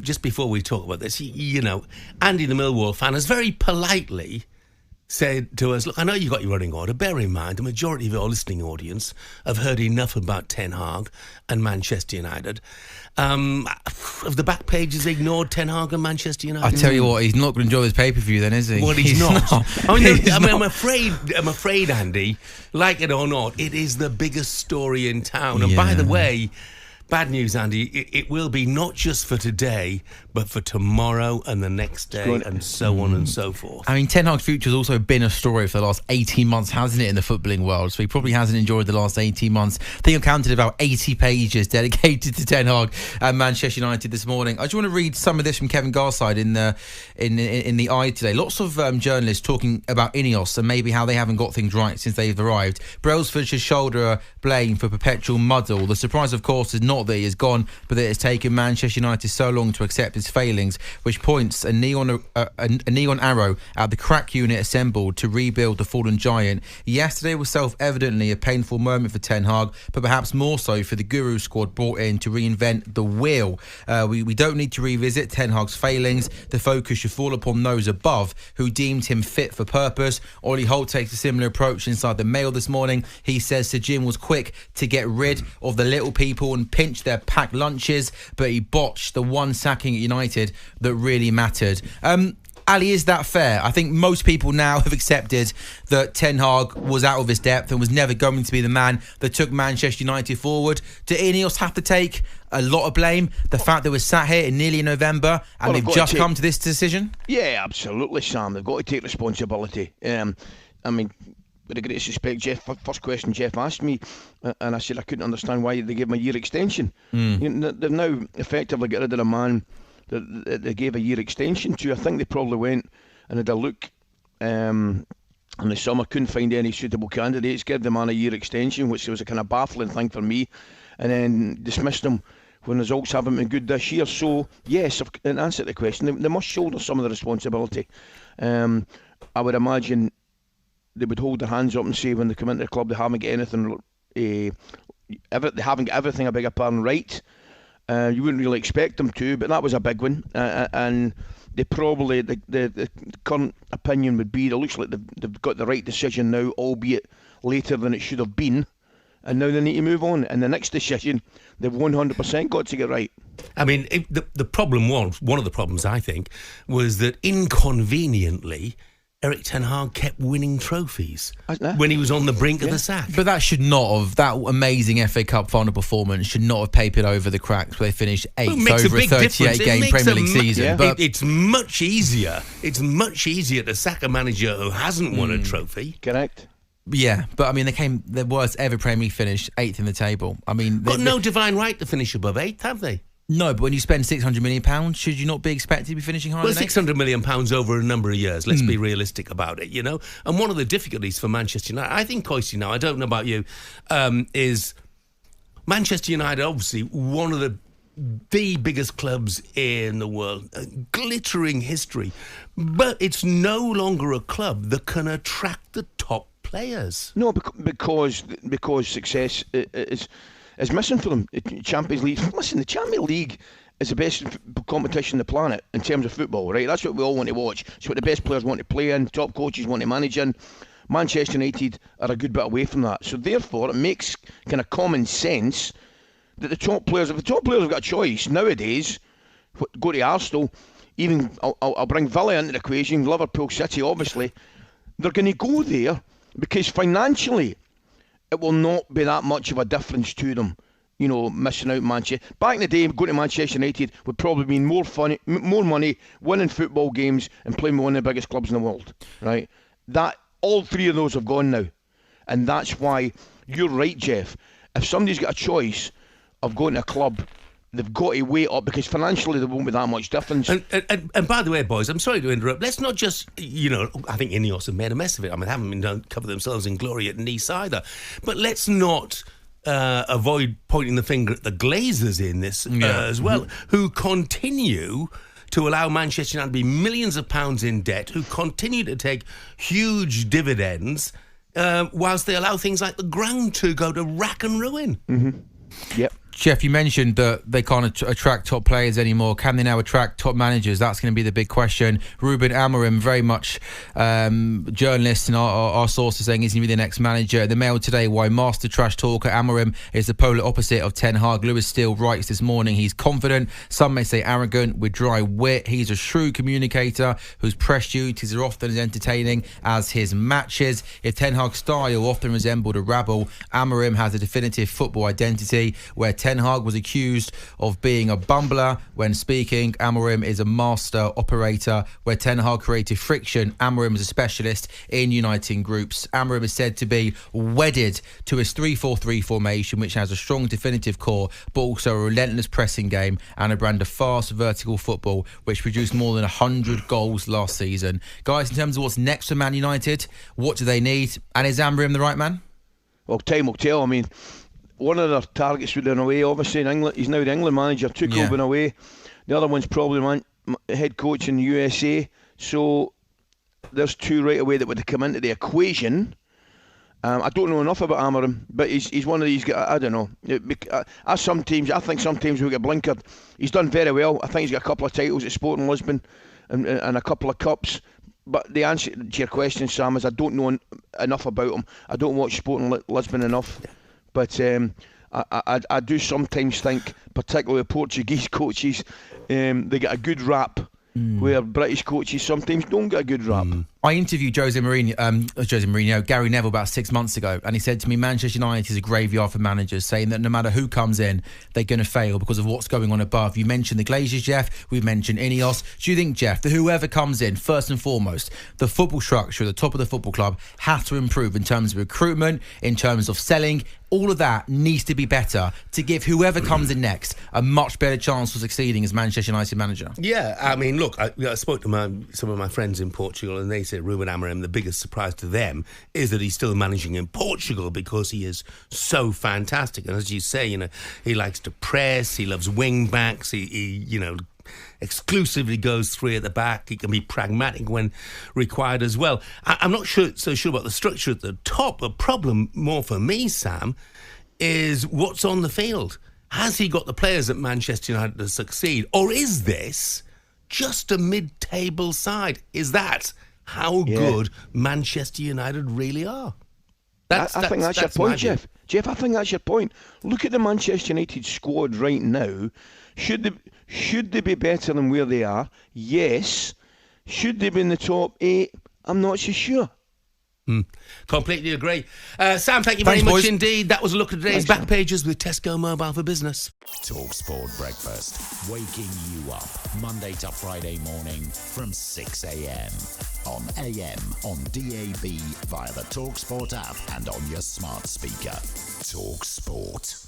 just before we talk about this, you know, Andy, the Millwall fan, has very politely said to us, look, I know you got your running order. Bear in mind, the majority of your listening audience have heard enough about Ten Hag and Manchester United. Have the back pages ignored Ten Hag and Manchester United? I tell you what, he's not going to enjoy his pay-per-view then, is he? Well, he's not. I'm afraid, Andy, like it or not, it is the biggest story in town. And by the way, bad news, Andy, it will be not just for today, but for tomorrow and the next day and so on and so forth. I mean, Ten Hag's future has also been a story for the last 18 months, hasn't it, in the footballing world? So he probably hasn't enjoyed the last 18 months. I think I counted about 80 pages dedicated to Ten Hag and Manchester United this morning. I just want to read some of this from Kevin Garside in the Eye today. Lots of journalists talking about INEOS and maybe how they haven't got things right since they've arrived. Brailsford should shoulder blame for perpetual muddle. The surprise, of course, is not that he is gone, but that it's taken Manchester United so long to accept his failings, which points a neon arrow at the crack unit assembled to rebuild the fallen giant. Yesterday was self-evidently a painful moment for Ten Hag, but perhaps more so for the Guru squad brought in to reinvent the wheel. We don't need to revisit Ten Hag's failings. The focus should fall upon those above who deemed him fit for purpose. Ollie Holt takes a similar approach inside the Mail this morning. He says Sir Jim was quick to get rid of the little people and pinch their packed lunches, but he botched the one sacking at United that really mattered. Ali, is that fair? I think most people now have accepted that Ten Hag was out of his depth and was never going to be the man that took Manchester United forward. Do INEOS have to take a lot of blame? The fact that we're sat here in nearly November and they've just come to this decision? Yeah, absolutely, Sam. They've got to take responsibility. I mean, with the greatest respect, Jeff, first question Jeff asked me, and I said I couldn't understand why they gave him a year extension. You know, they've now effectively got rid of a man that they gave a year extension to. I think they probably went and had a look in the summer, couldn't find any suitable candidates, gave the man a year extension, which was a kind of baffling thing for me, and then dismissed him when results haven't been good this year. So yes, in answer to the question, they must shoulder some of the responsibility. I would imagine they would hold their hands up and say when they come into the club they haven't got anything, they haven't got everything, I beg your pardon, right. You wouldn't really expect them to, but that was a big one. And they probably, the current opinion would be, it looks like they've got the right decision now, albeit later than it should have been. And now they need to move on. And the next decision, they've 100% got to get right. I mean, the problem was, one of the problems, I think, was that inconveniently, Erik Ten Hag kept winning trophies when he was on the brink of the sack. But that should not have, that amazing FA Cup final performance should not have papered over the cracks where they finished 8th over a 38-game Premier League season. Yeah. But it's much easier. It's much easier to sack a manager who hasn't won a trophy. Correct. Yeah, but I mean, they came their worst ever Premier League finish, 8th in the table. I mean, but no divine right to finish above 8th, have they? No, but when you spend £600 million, should you not be expected to be finishing higher than 8th? £600 million over a number of years. Let's be realistic about it, you know. And one of the difficulties for Manchester United, I think, Coisty, now, I don't know about you, is Manchester United, obviously, one of the biggest clubs in the world, glittering history, but it's no longer a club that can attract the top players. No, because success is missing for them. Champions League. Listen, the Champions League is the best competition on the planet in terms of football, right? That's what we all want to watch. It's what the best players want to play in, top coaches want to manage in. Manchester United are a good bit away from that. So therefore, it makes kind of common sense that the top players, if the top players have got a choice nowadays, go to Arsenal, even I'll bring Villa into the equation, Liverpool, City, obviously, they're going to go there because financially, it will not be that much of a difference to them, you know, missing out Manchester. Back in the day, going to Manchester United would probably mean more money, winning football games and playing with one of the biggest clubs in the world, right? That all three of those have gone now. And that's why you're right, Jeff. If somebody's got a choice of going to a club, they've got to weigh up because financially there won't be that much difference. And by the way, boys, I'm sorry to interrupt. Let's not just, you know, I think INEOS have made a mess of it. I mean, they haven't been cover themselves in glory at Nice either. But let's not avoid pointing the finger at the Glazers in this as well, who continue to allow Manchester United to be millions of pounds in debt, who continue to take huge dividends whilst they allow things like the ground to go to rack and ruin. Yep. Jeff, you mentioned that they can't attract top players anymore. Can they now attract top managers? That's going to be the big question. Ruben Amorim, very much journalists and our sources saying he's going to be the next manager. The Mail today, why master trash talker Amorim is the polar opposite of Ten Hag. Lewis Steele writes this morning, he's confident, some may say arrogant, with dry wit. He's a shrewd communicator whose press duties are often as entertaining as his matches. If Ten Hag's style often resembled a rabble, Amorim has a definitive football identity. Where Ten Hag was accused of being a bumbler when speaking, Amorim is a master operator. Where Ten Hag created friction, Amorim is a specialist in uniting groups. Amorim is said to be wedded to his 3-4-3 formation, which has a strong definitive core, but also a relentless pressing game and a brand of fast vertical football, which produced more than 100 goals last season. Guys, in terms of what's next for Man United, what do they need? And is Amorim the right man? Well, time will tell. I mean, one of their targets would have been away, obviously, in England. He's now the England manager. Tuchel been away. The other one's probably head coach in the USA. So there's two right away that would have come into the equation. I don't know enough about Amorim, but he's one of these guys. I don't know. I think sometimes we get blinkered. He's done very well. I think he's got a couple of titles at Sporting Lisbon and a couple of cups. But the answer to your question, Sam, is I don't know enough about him. I don't watch Sporting Lisbon enough. But I do sometimes think, particularly Portuguese coaches, they get a good rap, where British coaches sometimes don't get a good rap. I interviewed Jose Mourinho, Gary Neville, about 6 months ago, and he said to me, Manchester United is a graveyard for managers, saying that no matter who comes in, they're going to fail because of what's going on above. You mentioned the Glazers, Jeff. We've mentioned INEOS. Do you think, Jeff, that whoever comes in, first and foremost, the football structure at the top of the football club has to improve in terms of recruitment, in terms of selling? All of that needs to be better to give whoever comes in next a much better chance of succeeding as Manchester United manager. Yeah, I mean, look, I spoke to some of my friends in Portugal, and they said Ruben Amorim, the biggest surprise to them is that he's still managing in Portugal because he is so fantastic. And as you say, he likes to press, he loves wing backs, he exclusively goes three at the back. He can be pragmatic when required as well. I'm not so sure about the structure at the top. The problem more for me, Sam, is what's on the field. Has he got the players at Manchester United to succeed? Or is this just a mid-table side? Is that how good Manchester United really are? I think that's your point, Jeff. Jeff, I think that's your point. Look at the Manchester United squad right now. Should they be better than where they are? Yes. Should they be in the top 8? I'm not so sure. Completely agree. Sam, thank you very much indeed. That was a look at today's back pages with Tesco Mobile for Business. talkSPORT Breakfast, waking you up Monday to Friday morning from 6 a.m. on AM, on DAB, via the talkSPORT app and on your smart speaker. talkSPORT.